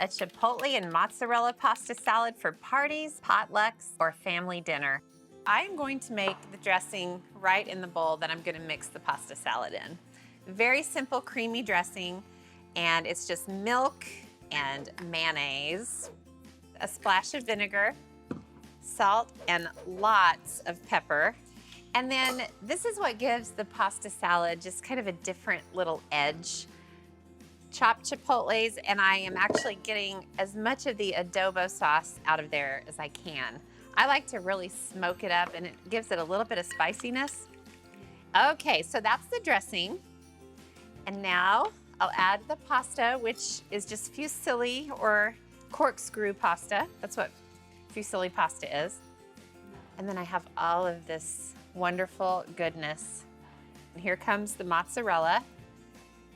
a Chipotle and mozzarella pasta salad for parties, potlucks, or family dinner. I'm going to make the dressing right in the bowl that I'm going to mix the pasta salad in. Very simple, creamy dressing, and it's just milk and mayonnaise, a splash of vinegar, salt, and lots of pepper. And then this is what gives the pasta salad just kind of a different little edge. Chopped chipotles, and I am actually getting as much of the adobo sauce out of there as I can. I like to really smoke it up, and it gives it a little bit of spiciness. Okay, so that's the dressing. And now I'll add the pasta, which is just fusilli or corkscrew pasta. That's what fusilli pasta is. And then I have all of this wonderful goodness. And here comes the mozzarella.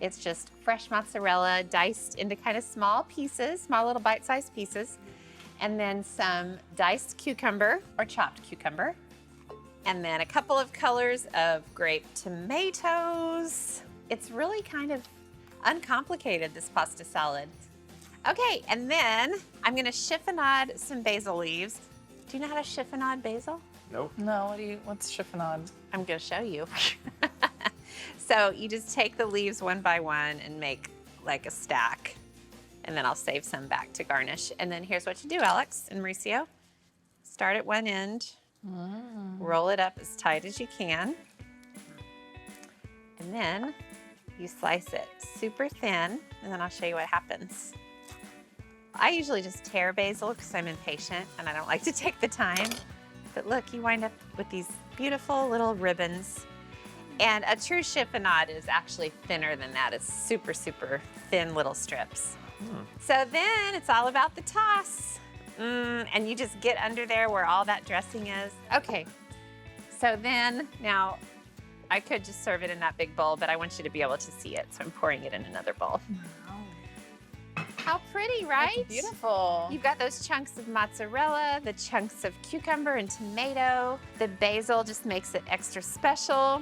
It's just fresh mozzarella diced into kind of small pieces, small little bite-sized pieces. And then some diced cucumber or chopped cucumber. And then a couple of colors of grape tomatoes. It's really kind of uncomplicated, this pasta salad. Okay, and then I'm gonna chiffonade some basil leaves. Do you know how to chiffonade basil? Nope. No, what's chiffonade? I'm gonna show you. So you just take the leaves one by one and make like a stack. And then I'll save some back to garnish. And then here's what you do, Alex and Mauricio. Start at one end, roll it up as tight as you can. And then you slice it super thin, and then I'll show you what happens. I usually just tear basil because I'm impatient and I don't like to take the time. But look, you wind up with these beautiful little ribbons. And a true chiffonade is actually thinner than that. It's super, super thin little strips. So then it's all about the toss. And you just get under there where all that dressing is. Okay, so then now I could just serve it in that big bowl, but I want you to be able to see it. So I'm pouring it in another bowl. Wow. How pretty, right? That's beautiful. You've got those chunks of mozzarella, the chunks of cucumber and tomato. The basil just makes it extra special.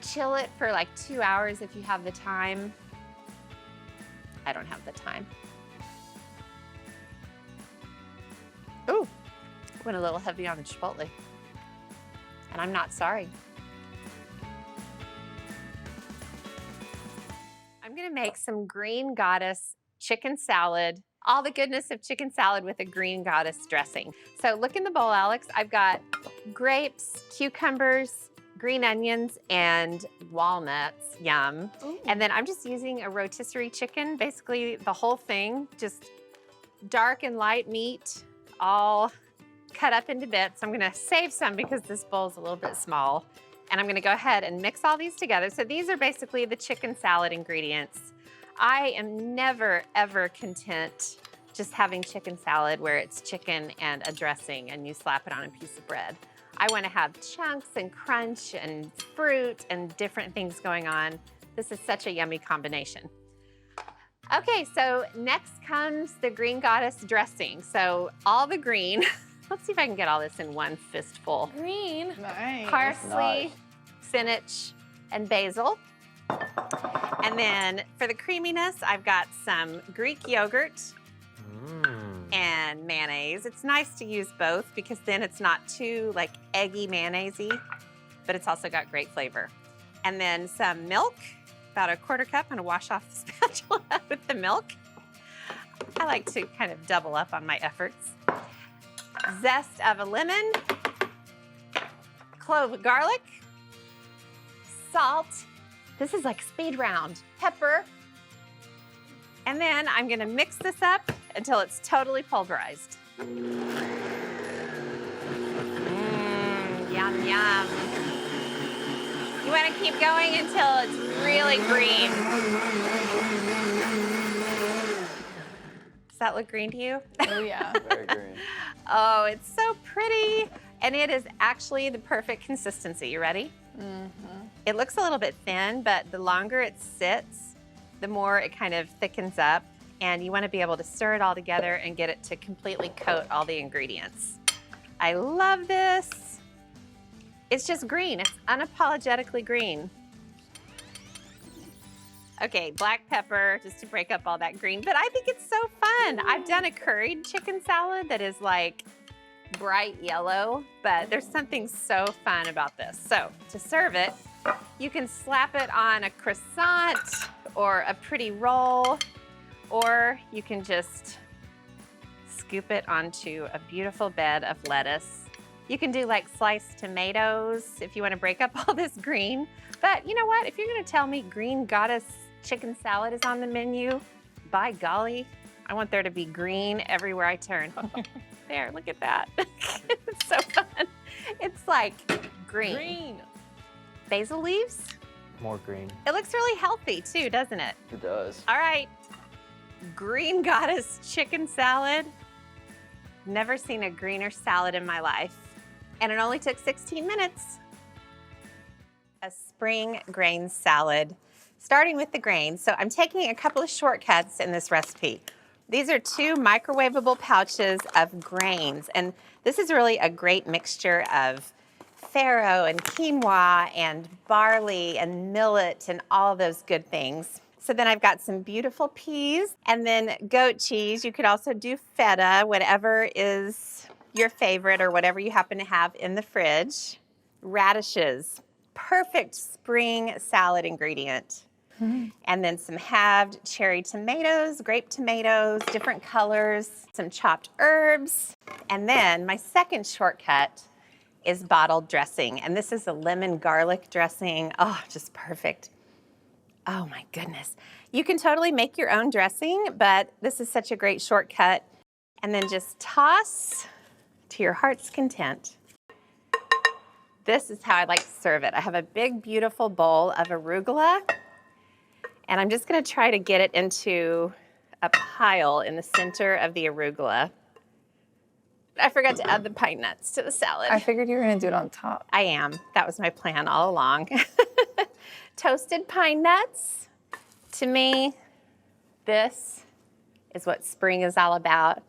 Chill it for like 2 hours if you have the time. I don't have the time. Ooh, went a little heavy on the chipotle. And I'm not sorry. I'm gonna make some green goddess chicken salad. All the goodness of chicken salad with a green goddess dressing. So look in the bowl, Alex. I've got grapes, cucumbers, green onions, and walnuts. Yum. Ooh. And then I'm just using a rotisserie chicken, basically the whole thing, just dark and light meat, all cut up into bits. I'm gonna save some because this bowl's a little bit small. And I'm gonna go ahead and mix all these together. So these are basically the chicken salad ingredients. I am never, ever content just having chicken salad where it's chicken and a dressing and you slap it on a piece of bread. I wanna have chunks and crunch and fruit and different things going on. This is such a yummy combination. Okay, so next comes the green goddess dressing. So all the green, let's see if I can get all this in one fistful. Green. Nice. Parsley, spinach, and basil. And then for the creaminess, I've got some Greek yogurt and mayonnaise. It's nice to use both because then it's not too like eggy mayonnaise-y, but it's also got great flavor. And then some milk, about a 1/4 cup. I'm gonna wash off the spatula with the milk. I like to kind of double up on my efforts. Zest of a lemon, clove of garlic, salt. This is like speed round. Pepper. And then I'm gonna mix this up until it's totally pulverized. Yum, yum. You wanna keep going until it's really green. Does that look green to you? Oh yeah. Very green. Oh, it's so pretty. And it is actually the perfect consistency. You ready? It looks a little bit thin, but the longer it sits, the more it kind of thickens up. And you want to be able to stir it all together and get it to completely coat all the ingredients. I love this. It's just green. It's unapologetically green. Okay, black pepper, just to break up all that green. But I think it's so fun. I've done a curried chicken salad that is like bright yellow, but there's something so fun about this. So to serve it, you can slap it on a croissant or a pretty roll, or you can just scoop it onto a beautiful bed of lettuce. You can do like sliced tomatoes if you want to break up all this green. But you know what? If you're going to tell me green goddess chicken salad is on the menu, by golly, I want there to be green everywhere I turn. There, look at that. It's so fun. It's like green. Basil leaves. More green. It looks really healthy too, doesn't it? It does. All right, green goddess chicken salad. Never seen a greener salad in my life. And it only took 16 minutes. A spring grain salad, starting with the grains. So I'm taking a couple of shortcuts in this recipe. These are 2 microwavable pouches of grains. And this is really a great mixture of farro and quinoa and barley and millet and all those good things. So then I've got some beautiful peas and then goat cheese. You could also do feta, whatever is your favorite or whatever you happen to have in the fridge. Radishes, perfect spring salad ingredient. And then some halved cherry tomatoes, grape tomatoes, different colors, some chopped herbs. And then my second shortcut is bottled dressing. And this is a lemon garlic dressing. Oh, just perfect. Oh my goodness. You can totally make your own dressing, but this is such a great shortcut. And then just toss to your heart's content. This is how I like to serve it. I have a big, beautiful bowl of arugula, and I'm just gonna try to get it into a pile in the center of the arugula. I forgot to add the pine nuts to the salad. I figured you were gonna do it on top. I am. That was my plan all along. Toasted pine nuts. To me, this is what spring is all about.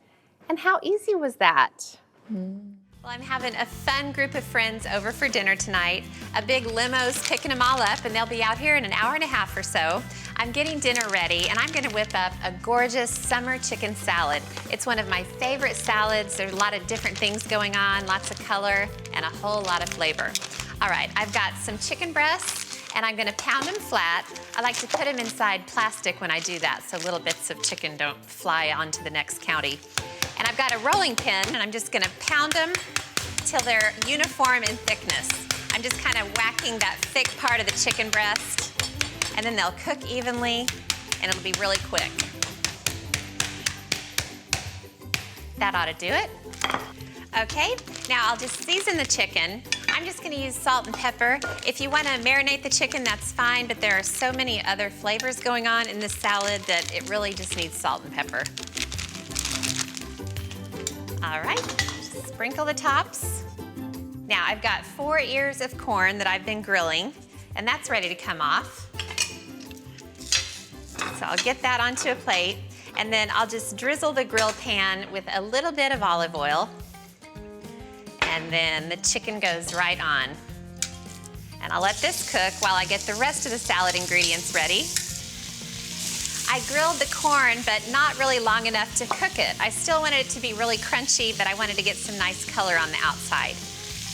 And how easy was that? Well, I'm having a fun group of friends over for dinner tonight. A big limo's picking them all up, and they'll be out here in an hour and a half or so. I'm getting dinner ready, and I'm gonna whip up a gorgeous summer chicken salad. It's one of my favorite salads. There's a lot of different things going on, lots of color, and a whole lot of flavor. All right, I've got some chicken breasts, and I'm gonna pound them flat. I like to put them inside plastic when I do that, so little bits of chicken don't fly onto the next county. And I've got a rolling pin, and I'm just gonna pound them till they're uniform in thickness. I'm just kind of whacking that thick part of the chicken breast, and then they'll cook evenly, and it'll be really quick. That ought to do it. Okay, now I'll just season the chicken. I'm just gonna use salt and pepper. If you wanna marinate the chicken, that's fine, but there are so many other flavors going on in this salad that it really just needs salt and pepper. All right, just sprinkle the tops. Now I've got 4 ears of corn that I've been grilling, and that's ready to come off. So I'll get that onto a plate, and then I'll just drizzle the grill pan with a little bit of olive oil, and then the chicken goes right on. And I'll let this cook while I get the rest of the salad ingredients ready. I grilled the corn, but not really long enough to cook it. I still wanted it to be really crunchy, but I wanted to get some nice color on the outside.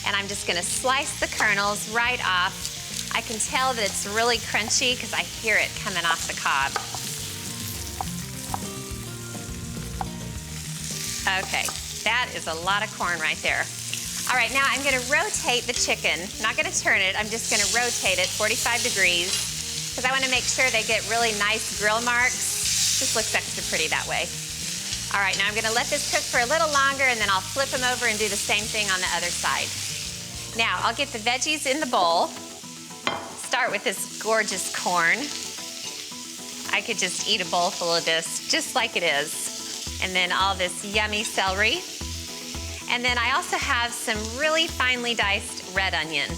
And I'm just gonna slice the kernels right off. I can tell that it's really crunchy because I hear it coming off the cob. Okay, that is a lot of corn right there. All right, now I'm gonna rotate the chicken. I'm not gonna turn it, I'm just gonna rotate it 45 degrees because I wanna make sure they get really nice grill marks. Just looks extra pretty that way. All right, now I'm gonna let this cook for a little longer, and then I'll flip them over and do the same thing on the other side. Now, I'll get the veggies in the bowl. Start with this gorgeous corn. I could just eat a bowl full of this, just like it is. And then all this yummy celery. And then I also have some really finely diced red onion.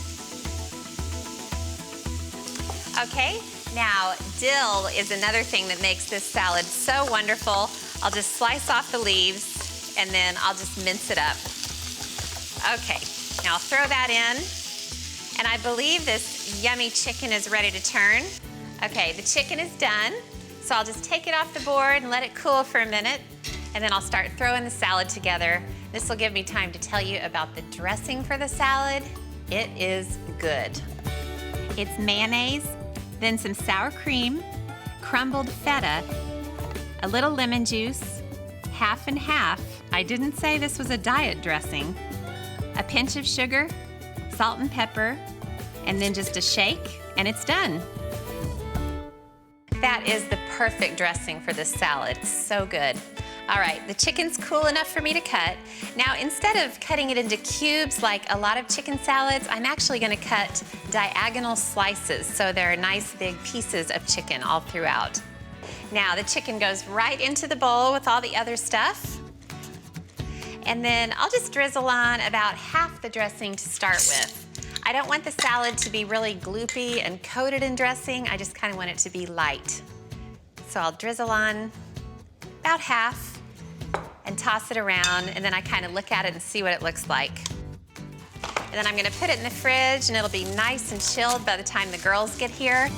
Okay, now dill is another thing that makes this salad so wonderful. I'll just slice off the leaves, and then I'll just mince it up. Okay, now I'll throw that in, and I believe this yummy chicken is ready to turn. Okay, the chicken is done. So I'll just take it off the board and let it cool for a minute. And then I'll start throwing the salad together. This will give me time to tell you about the dressing for the salad. It is good. It's mayonnaise, then some sour cream, crumbled feta, a little lemon juice, half and half. I didn't say this was a diet dressing. A pinch of sugar, salt and pepper, and then just a shake, and it's done. That is the perfect dressing for this salad. So good. All right, the chicken's cool enough for me to cut. Now, instead of cutting it into cubes like a lot of chicken salads, I'm actually gonna cut diagonal slices, so there are nice big pieces of chicken all throughout. Now, the chicken goes right into the bowl with all the other stuff. And then I'll just drizzle on about half the dressing to start with. I don't want the salad to be really gloopy and coated in dressing. I just kind of want it to be light. So I'll drizzle on about half and toss it around, and then I kind of look at it and see what it looks like. And then I'm gonna put it in the fridge, and it'll be nice and chilled by the time the girls get here.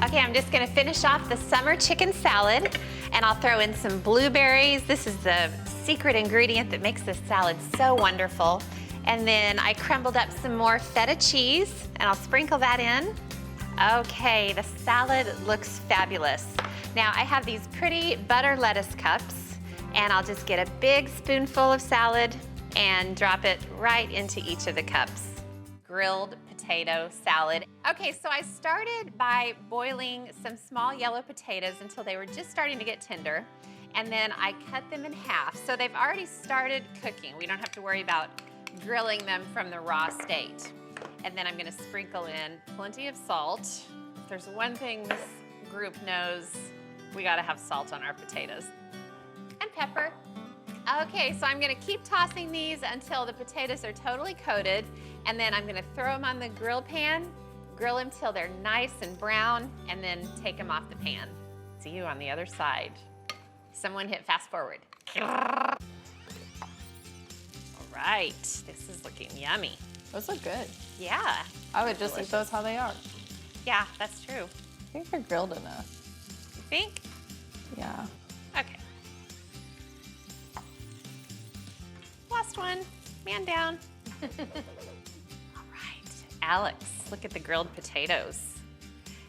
Okay, I'm just gonna finish off the summer chicken salad, and I'll throw in some blueberries. This is the secret ingredient that makes this salad so wonderful. And then I crumbled up some more feta cheese, and I'll sprinkle that in. Okay, the salad looks fabulous. Now I have these pretty butter lettuce cups, and I'll just get a big spoonful of salad and drop it right into each of the cups. Grilled potato salad. Okay, so I started by boiling some small yellow potatoes until they were just starting to get tender. And then I cut them in half. So they've already started cooking. We don't have to worry about grilling them from the raw state. And then I'm gonna sprinkle in plenty of salt. If there's one thing this group knows, we gotta have salt on our potatoes. And pepper. Okay, so I'm gonna keep tossing these until the potatoes are totally coated, and then I'm gonna throw them on the grill pan, grill them till they're nice and brown, and then take them off the pan. See you on the other side. Someone hit fast forward. All right, this is looking yummy. Those look good. Yeah. I would just eat those how they are. Yeah, that's true. I think they're grilled enough. You think? Yeah. Okay. Last one, man down. All right, Alex, look at the grilled potatoes.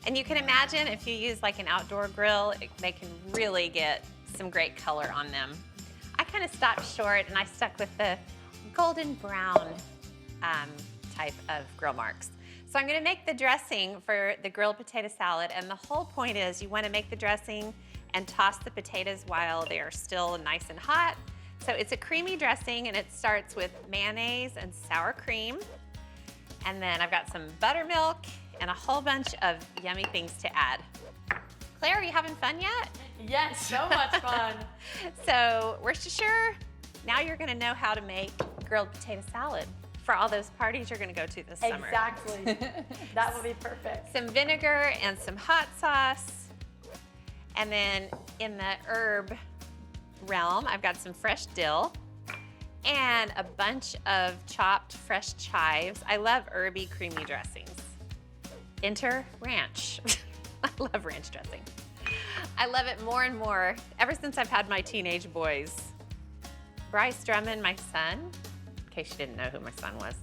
And you can imagine if you use like an outdoor grill, they can really get some great color on them. I kind of stopped short and I stuck with the golden brown type of grill marks. So I'm gonna make the dressing for the grilled potato salad, and the whole point is you wanna make the dressing and toss the potatoes while they are still nice and hot. So it's a creamy dressing, and it starts with mayonnaise and sour cream. And then I've got some buttermilk and a whole bunch of yummy things to add. Claire, are you having fun yet? Yes, so much fun. So Worcestershire, now you're gonna know how to make grilled potato salad for all those parties you're gonna go to this summer. Exactly. That would be perfect. Some vinegar and some hot sauce. And then in the herb realm, I've got some fresh dill and a bunch of chopped fresh chives. I love herby, creamy dressings. Enter ranch. I love ranch dressing. I love it more and more ever since I've had my teenage boys. Ree Drummond, my son, in case you didn't know who my son was,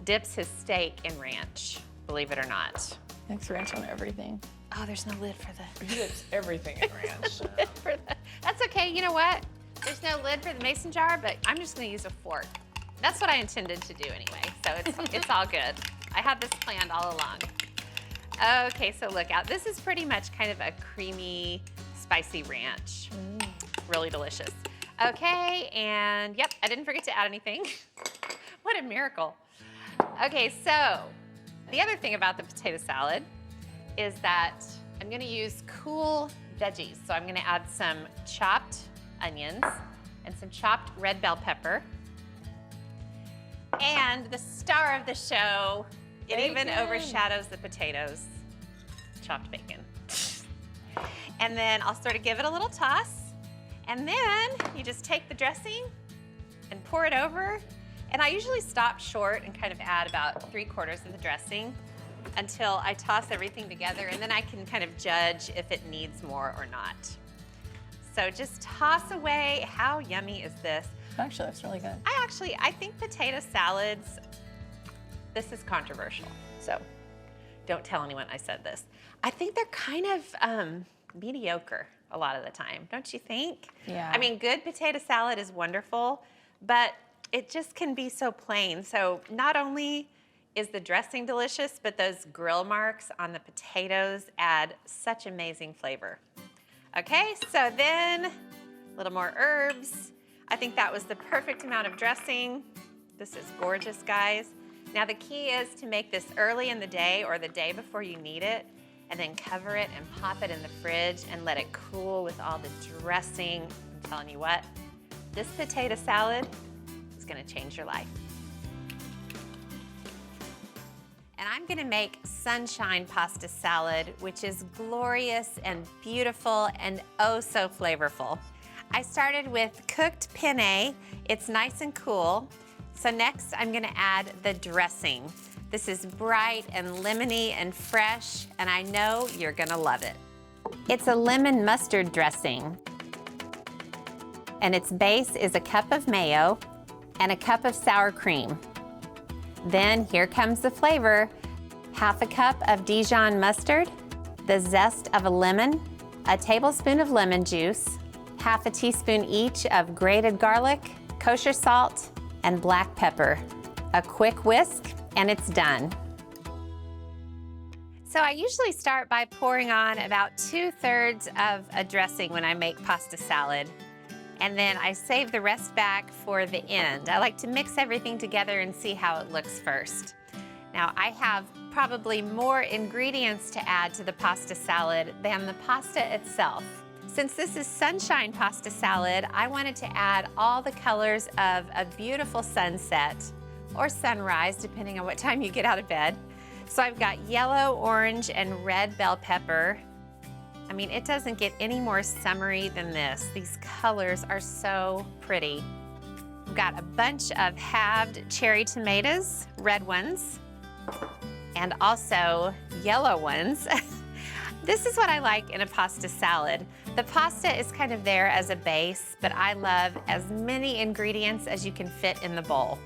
dips his steak in ranch, believe it or not. Mix ranch on everything. Oh, there's no lid for the He dips everything in ranch. That's okay, you know what? There's no lid for the mason jar, but I'm just gonna use a fork. That's what I intended to do anyway, so it's all good. I had this planned all along. Okay, so look out. This is pretty much kind of a creamy, spicy ranch. Really delicious. Okay, and yep, I didn't forget to add anything. What a miracle. Okay, so the other thing about the potato salad is that I'm gonna use cool veggies. So I'm gonna add some chopped onions and some chopped red bell pepper. And the star of the show, it even overshadows the potatoes, chopped bacon. And then I'll sort of give it a little toss. And then you just take the dressing and pour it over, And I usually stop short and kind of add about 3/4 of the dressing until I toss everything together, and then I can kind of judge if it needs more or not. So just toss away. How yummy is this? Actually, that's really good. I think potato salads, this is controversial, so don't tell anyone I said this. I think they're kind of mediocre a lot of the time, don't you think? Yeah. I mean, good potato salad is wonderful, but it just can be so plain. So not only is the dressing delicious, but those grill marks on the potatoes add such amazing flavor. Okay, so then a little more herbs. I think that was the perfect amount of dressing. This is gorgeous, guys. Now the key is to make this early in the day or the day before you need it, and then cover it and pop it in the fridge and let it cool with all the dressing. I'm telling you what, this potato salad is gonna change your life. And I'm gonna make sunshine pasta salad, which is glorious and beautiful and oh so flavorful. I started with cooked penne. It's nice and cool. So next I'm gonna add the dressing. This is bright and lemony and fresh, and I know you're gonna love it. It's a lemon mustard dressing, and its base is a cup of mayo and a cup of sour cream. Then here comes the flavor. 1/2 cup of Dijon mustard, the zest of a lemon, a tablespoon of lemon juice, 1/2 teaspoon each of grated garlic, kosher salt, and black pepper. A quick whisk, and it's done. So I usually start by pouring on about 2/3 of a dressing when I make pasta salad. And then I save the rest back for the end. I like to mix everything together and see how it looks first. Now I have probably more ingredients to add to the pasta salad than the pasta itself. Since this is sunshine pasta salad, I wanted to add all the colors of a beautiful sunset or sunrise, depending on what time you get out of bed. So I've got yellow, orange, and red bell pepper. I mean, it doesn't get any more summery than this. These colors are so pretty. I've got a bunch of halved cherry tomatoes, red ones, and also yellow ones. This is what I like in a pasta salad. The pasta is kind of there as a base, but I love as many ingredients as you can fit in the bowl.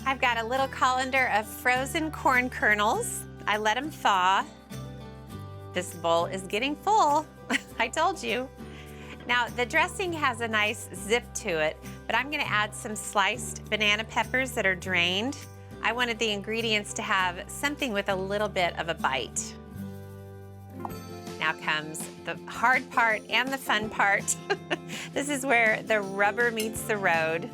I've got a little colander of frozen corn kernels. I let them thaw. This bowl is getting full, I told you. Now the dressing has a nice zip to it, but I'm gonna add some sliced banana peppers that are drained. I wanted the ingredients to have something with a little bit of a bite. Now comes the hard part and the fun part. This is where the rubber meets the road.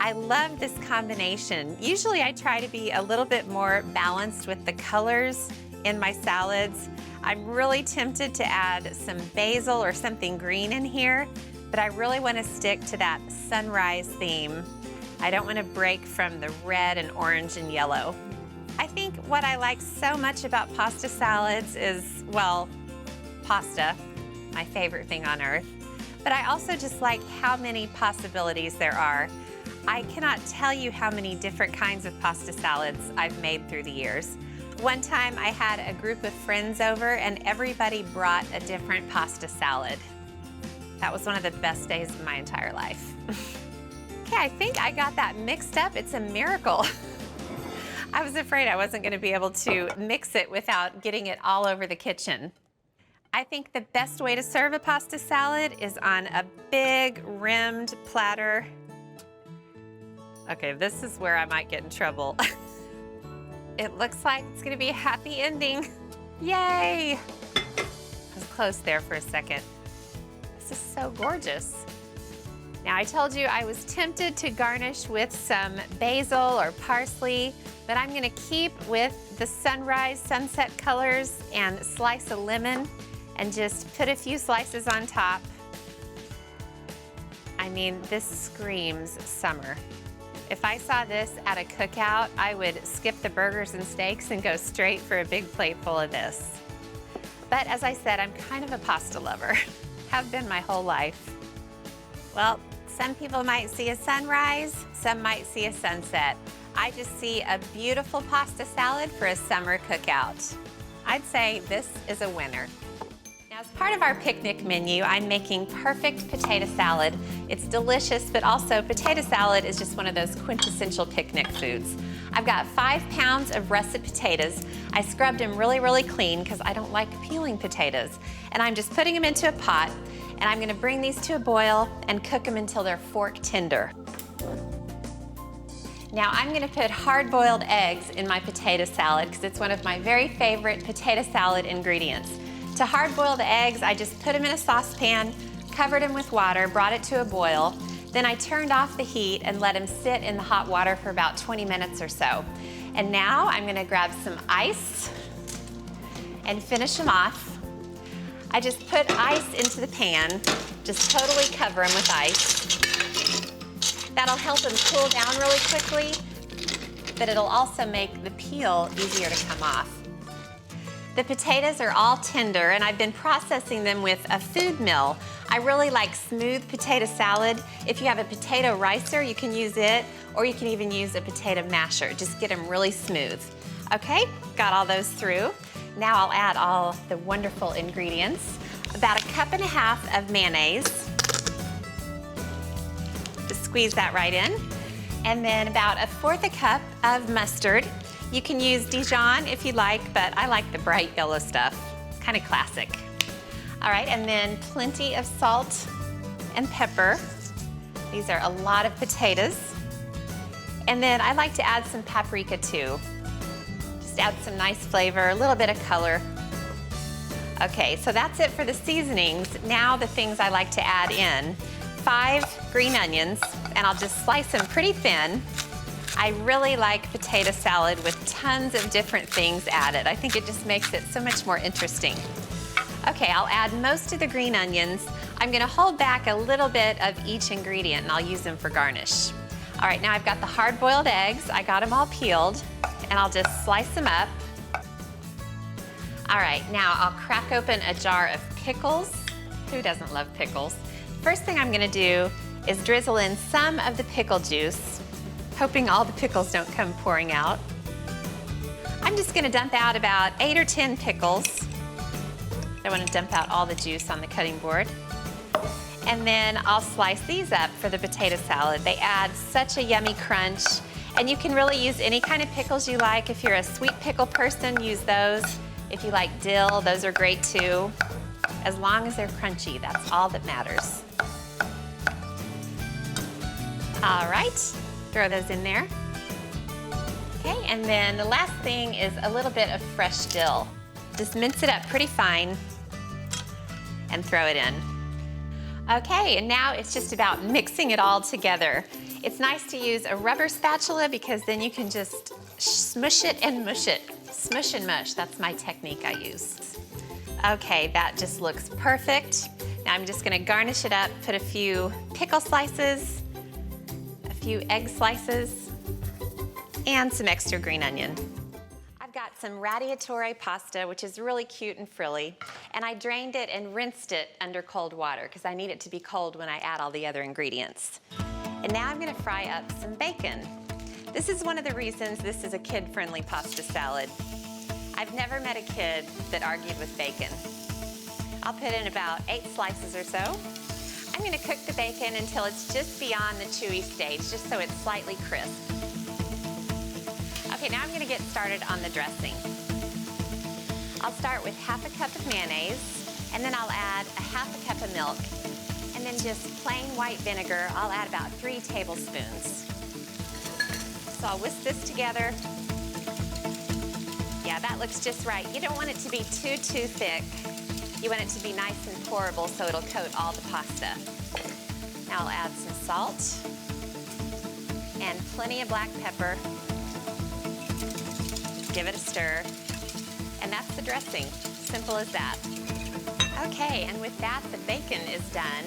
I love this combination. Usually I try to be a little bit more balanced with the colors in my salads. I'm really tempted to add some basil or something green in here, but I really want to stick to that sunrise theme. I don't want to break from the red and orange and yellow. I think what I like so much about pasta salads is, well, pasta, my favorite thing on earth, but I also just like how many possibilities there are. I cannot tell you how many different kinds of pasta salads I've made through the years. One time I had a group of friends over and everybody brought a different pasta salad. That was one of the best days of my entire life. Okay, I think I got that mixed up. It's a miracle. I was afraid I wasn't going to be able to mix it without getting it all over the kitchen. I think the best way to serve a pasta salad is on a big rimmed platter. Okay, this is where I might get in trouble. It looks like it's gonna be a happy ending. Yay! I was close there for a second. This is so gorgeous. Now I told you I was tempted to garnish with some basil or parsley, but I'm gonna keep with the sunrise sunset colors and slice a lemon and just put a few slices on top. I mean, this screams summer. If I saw this at a cookout, I would skip the burgers and steaks and go straight for a big plate full of this. But as I said, I'm kind of a pasta lover. Have been my whole life. Well, Some people might see a sunrise, some might see a sunset. I just see a beautiful pasta salad for a summer cookout. I'd say this is a winner. Now, as part of our picnic menu, I'm making perfect potato salad. It's delicious, but also potato salad is just one of those quintessential picnic foods. I've got 5 pounds of russet potatoes. I scrubbed them really, really clean because I don't like peeling potatoes. And I'm just putting them into a pot, and I'm gonna bring these to a boil and cook them until they're fork tender. Now I'm gonna put hard-boiled eggs in my potato salad because it's one of my very favorite potato salad ingredients. To hard-boil the eggs, I just put them in a saucepan, covered them with water, brought it to a boil. Then I turned off the heat and let them sit in the hot water for about 20 minutes or so. And now I'm gonna grab some ice and finish them off. I just put ice into the pan, just totally cover them with ice. That'll help them cool down really quickly, but it'll also make the peel easier to come off. The potatoes are all tender, and I've been processing them with a food mill. I really like smooth potato salad. If you have a potato ricer, you can use it, or you can even use a potato masher. Just get them really smooth. Okay, got all those through. Now I'll add all the wonderful ingredients. About 1.5 cups of mayonnaise. Just squeeze that right in. And then about 1/4 cup of mustard. You can use Dijon if you like, but I like the bright yellow stuff. Kind of classic. All right, and then plenty of salt and pepper. These are a lot of potatoes. And then I like to add some paprika too. Just add some nice flavor, a little bit of color. Okay, so that's it for the seasonings. Now the things I like to add in. 5 green onions, and I'll just slice them pretty thin. I really like potato salad with tons of different things added. I think it just makes it so much more interesting. Okay, I'll add most of the green onions. I'm gonna hold back a little bit of each ingredient and I'll use them for garnish. All right, now I've got the hard-boiled eggs. I got them all peeled, and I'll just slice them up. All right, now I'll crack open a jar of pickles. Who doesn't love pickles? First thing I'm gonna do is drizzle in some of the pickle juice, hoping all the pickles don't come pouring out. I'm just gonna dump out about 8 or 10 pickles. I wanna dump out all the juice on the cutting board. And then I'll slice these up for the potato salad. They add such a yummy crunch, and you can really use any kind of pickles you like. If you're a sweet pickle person, use those. If you like dill, those are great too. As long as they're crunchy, that's all that matters. All right, throw those in there. Okay, and then the last thing is a little bit of fresh dill. Just mince it up pretty fine and throw it in. Okay, and now it's just about mixing it all together. It's nice to use a rubber spatula because then you can just smush it and mush it. Smush and mush, that's my technique I use. Okay, that just looks perfect. Now I'm just gonna garnish it up, put a few pickle slices, a few egg slices, and some extra green onion. I've got some radiatore pasta, which is really cute and frilly, and I drained it and rinsed it under cold water because I need it to be cold when I add all the other ingredients. And now I'm gonna fry up some bacon. This is one of the reasons this is a kid-friendly pasta salad. I've never met a kid that argued with bacon. I'll put in about 8 slices or so. I'm gonna cook the bacon until it's just beyond the chewy stage, just so it's slightly crisp. Okay, now I'm gonna get started on the dressing. I'll start with 1/2 cup of mayonnaise, and then I'll add 1/2 cup of milk, and then just plain white vinegar. I'll add about 3 tablespoons. So I'll whisk this together. Yeah, that looks just right. You don't want it to be too thick. You want it to be nice and pourable so it'll coat all the pasta. Now I'll add some salt and plenty of black pepper. Give it a stir, and that's the dressing. Simple as that. Okay, and with that, the bacon is done.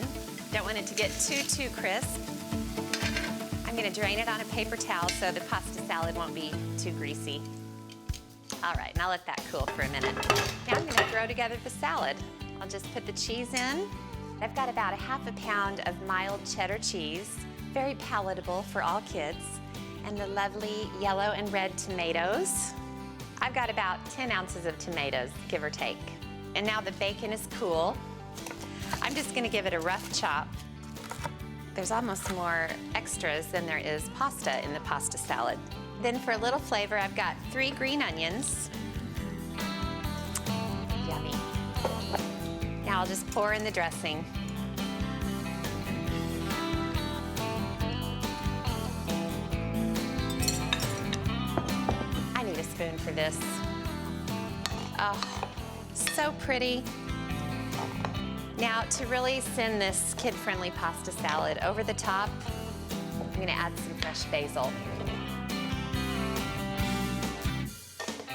Don't want it to get too crisp. I'm gonna drain it on a paper towel so the pasta salad won't be too greasy. All right, now let that cool for a minute. Now I'm gonna throw together the salad. I'll just put the cheese in, I've got about a ½ pound of mild cheddar cheese, very palatable for all kids, and the lovely yellow and red tomatoes. I've got about 10 ounces of tomatoes, give or take. And now the bacon is cool. I'm just gonna give it a rough chop. There's almost more extras than there is pasta in the pasta salad. Then for a little flavor, I've got 3 green onions. Yummy. Now I'll just pour in the dressing. I need a spoon for this. Oh, so pretty. Now, to really send this kid-friendly pasta salad over the top, I'm gonna add some fresh basil.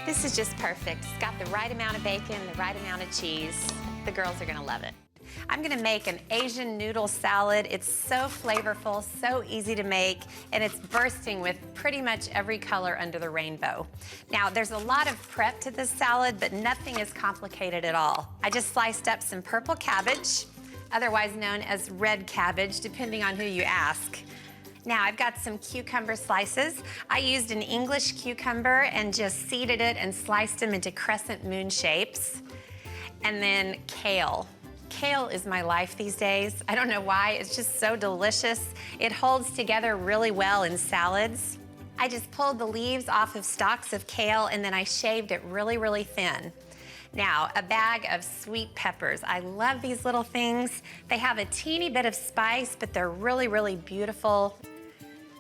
This is just perfect. It's got the right amount of bacon, the right amount of cheese. The girls are gonna love it. I'm gonna make an Asian noodle salad. It's so flavorful, so easy to make, and it's bursting with pretty much every color under the rainbow. Now, there's a lot of prep to this salad, but nothing is complicated at all. I just sliced up some purple cabbage, otherwise known as red cabbage, depending on who you ask. Now, I've got some cucumber slices. I used an English cucumber and just seeded it and sliced them into crescent moon shapes. And then kale. Kale is my life these days. I don't know why, it's just so delicious. It holds together really well in salads. I just pulled the leaves off of stalks of kale and then I shaved it really, really thin. Now, a bag of sweet peppers. I love these little things. They have a teeny bit of spice, but they're really, really beautiful,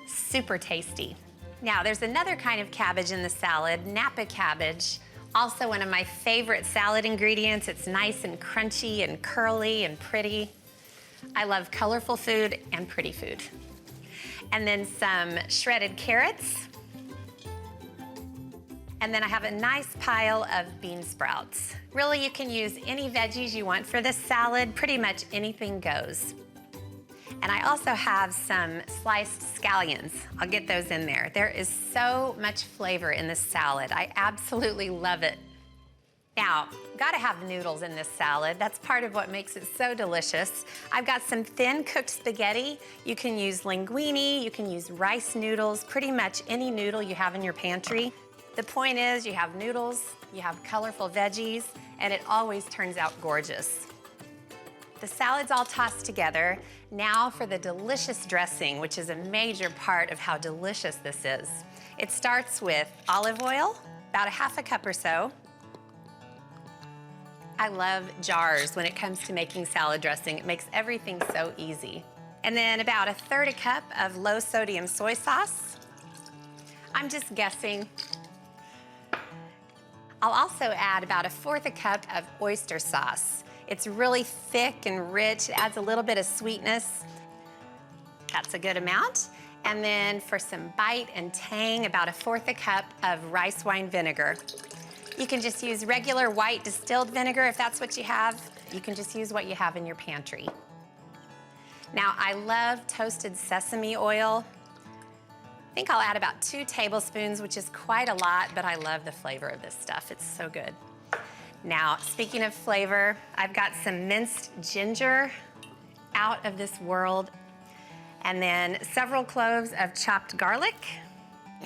super tasty. Now, there's another kind of cabbage in the salad, Napa cabbage. Also one of my favorite salad ingredients. It's nice and crunchy and curly and pretty. I love colorful food and pretty food. And then some shredded carrots. And then I have a nice pile of bean sprouts. Really, you can use any veggies you want for this salad. Pretty much anything goes. And I also have some sliced scallions. I'll get those in there. There is so much flavor in this salad. I absolutely love it. Now, gotta have noodles in this salad. That's part of what makes it so delicious. I've got some thin cooked spaghetti. You can use linguine, you can use rice noodles, pretty much any noodle you have in your pantry. The point is you have noodles, you have colorful veggies, and it always turns out gorgeous. The salad's all tossed together. Now for the delicious dressing, which is a major part of how delicious this is. It starts with olive oil, about a ½ cup or so. I love jars when it comes to making salad dressing. It makes everything so easy. And then about a ⅓ cup of low sodium soy sauce. I'm just guessing. I'll also add about a ⅓ cup of oyster sauce. It's really thick and rich. It adds a little bit of sweetness. That's a good amount. And then for some bite and tang, about a ⅓ cup of rice wine vinegar. You can just use regular white distilled vinegar if that's what you have. You can just use what you have in your pantry. Now, I love toasted sesame oil. I think I'll add about 2 tablespoons, which is quite a lot, but I love the flavor of this stuff. It's so good. Now, speaking of flavor, I've got some minced ginger, out of this world, and then several cloves of chopped garlic.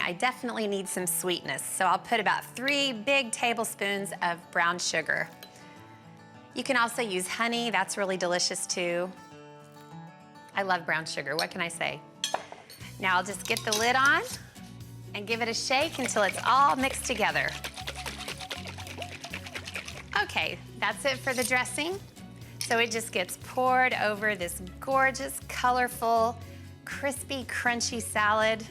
I definitely need some sweetness, so I'll put about 3 big tablespoons of brown sugar. You can also use honey, that's really delicious too. I love brown sugar, what can I say? Now I'll just get the lid on and give it a shake until it's all mixed together. Okay, that's it for the dressing. So it just gets poured over this gorgeous, colorful, crispy, crunchy salad.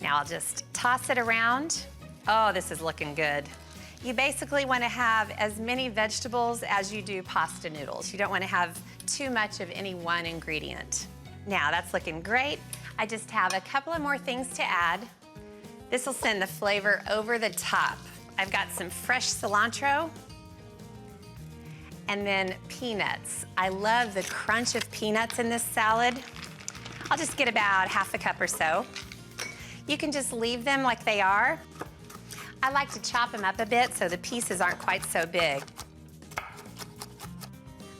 Now I'll just toss it around. Oh, this is looking good. You basically want to have as many vegetables as you do pasta noodles. You don't want to have too much of any one ingredient. Now that's looking great. I just have a couple of more things to add. This will send the flavor over the top. I've got some fresh cilantro and then peanuts. I love the crunch of peanuts in this salad. I'll just get about ½ cup or so. You can just leave them like they are. I like to chop them up a bit so the pieces aren't quite so big.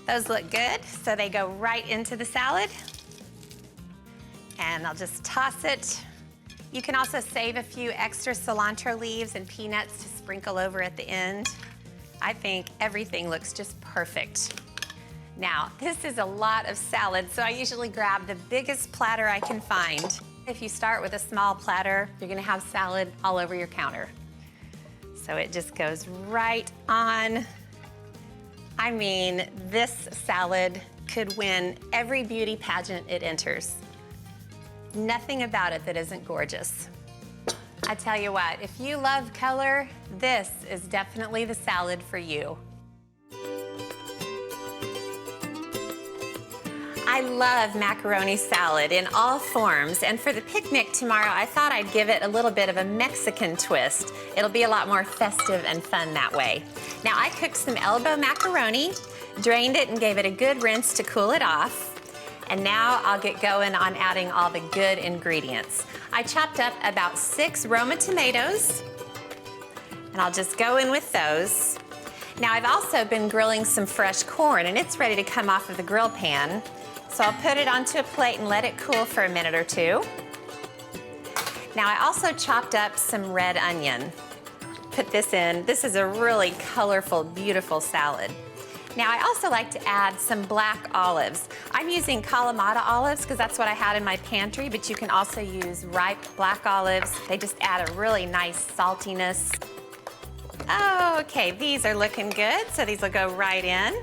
Those look good, so they go right into the salad. And I'll just toss it. You can also save a few extra cilantro leaves and peanuts to sprinkle over at the end. I think everything looks just perfect. Now, this is a lot of salad, so I usually grab the biggest platter I can find. If you start with a small platter, you're gonna have salad all over your counter. So it just goes right on. I mean, this salad could win every beauty pageant it enters. Nothing about it that isn't gorgeous. I tell you what, if you love color, this is definitely the salad for you. I love macaroni salad in all forms, and for the picnic tomorrow, I thought I'd give it a little bit of a Mexican twist. It'll be a lot more festive and fun that way. Now, I cooked some elbow macaroni, drained it and gave it a good rinse to cool it off. And now I'll get going on adding all the good ingredients. I chopped up about 6 Roma tomatoes, and I'll just go in with those. Now, I've also been grilling some fresh corn, and it's ready to come off of the grill pan. So I'll put it onto a plate and let it cool for a minute or two. Now, I also chopped up some red onion. Put this in. This is a really colorful, beautiful salad. Now, I also like to add some black olives. I'm using Kalamata olives because that's what I had in my pantry, but you can also use ripe black olives. They just add a really nice saltiness. Okay, these are looking good, so these will go right in.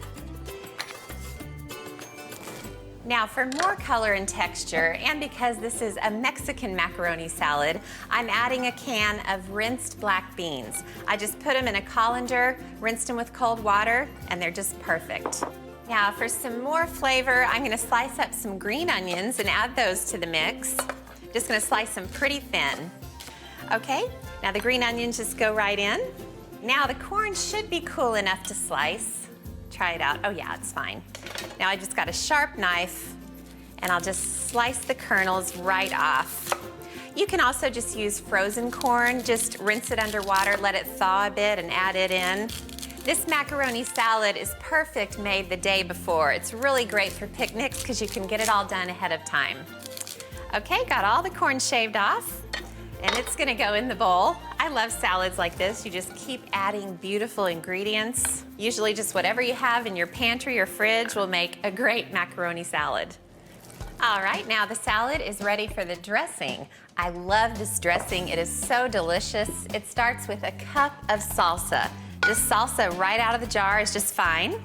Now, for more color and texture, and because this is a Mexican macaroni salad, I'm adding a can of rinsed black beans. I just put them in a colander, rinsed them with cold water, and they're just perfect. Now, for some more flavor, I'm gonna slice up some green onions and add those to the mix. Just gonna slice them pretty thin. Okay, now the green onions just go right in. Now, the corn should be cool enough to slice. Try it out. Oh yeah, it's fine. Now I just got a sharp knife and I'll just slice the kernels right off. You can also just use frozen corn. Just rinse it under water, let it thaw a bit and add it in. This macaroni salad is perfect made the day before. It's really great for picnics because you can get it all done ahead of time. Okay, got all the corn shaved off. And it's gonna go in the bowl. I love salads like this. You just keep adding beautiful ingredients. Usually just whatever you have in your pantry or fridge will make a great macaroni salad. All right, now the salad is ready for the dressing. I love this dressing. It is so delicious. It starts with a cup of salsa. Just salsa right out of the jar is just fine.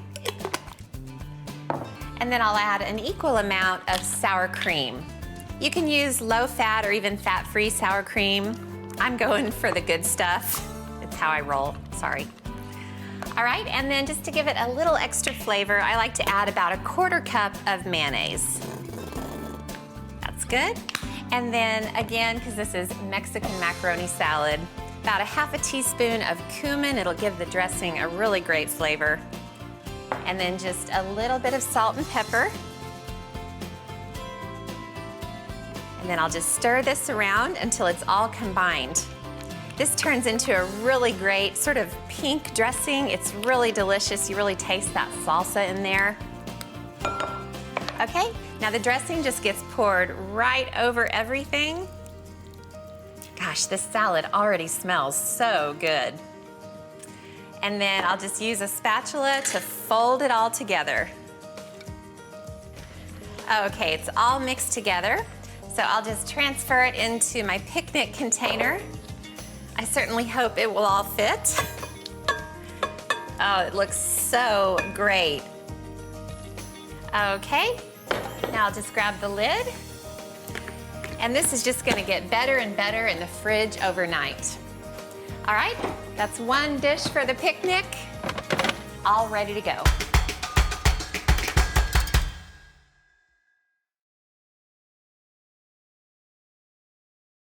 And then I'll add an equal amount of sour cream. You can use low-fat or even fat-free sour cream. I'm going for the good stuff. It's how I roll, sorry. All right, and then just to give it a little extra flavor, I like to add about a 1/4 cup of mayonnaise. That's good. And then again, because this is Mexican macaroni salad, about a 1/2 teaspoon of cumin. It'll give the dressing a really great flavor. And then just a little bit of salt and pepper. And then I'll just stir this around until it's all combined. This turns into a really great sort of pink dressing. It's really delicious. You really taste that salsa in there. Okay, now the dressing just gets poured right over everything. Gosh, this salad already smells so good. And then I'll just use a spatula to fold it all together. Okay, it's all mixed together. So I'll just transfer it into my picnic container. I certainly hope it will all fit. Oh, it looks so great. Okay, now I'll just grab the lid. And this is just gonna get better and better in the fridge overnight. All right, that's one dish for the picnic, all ready to go.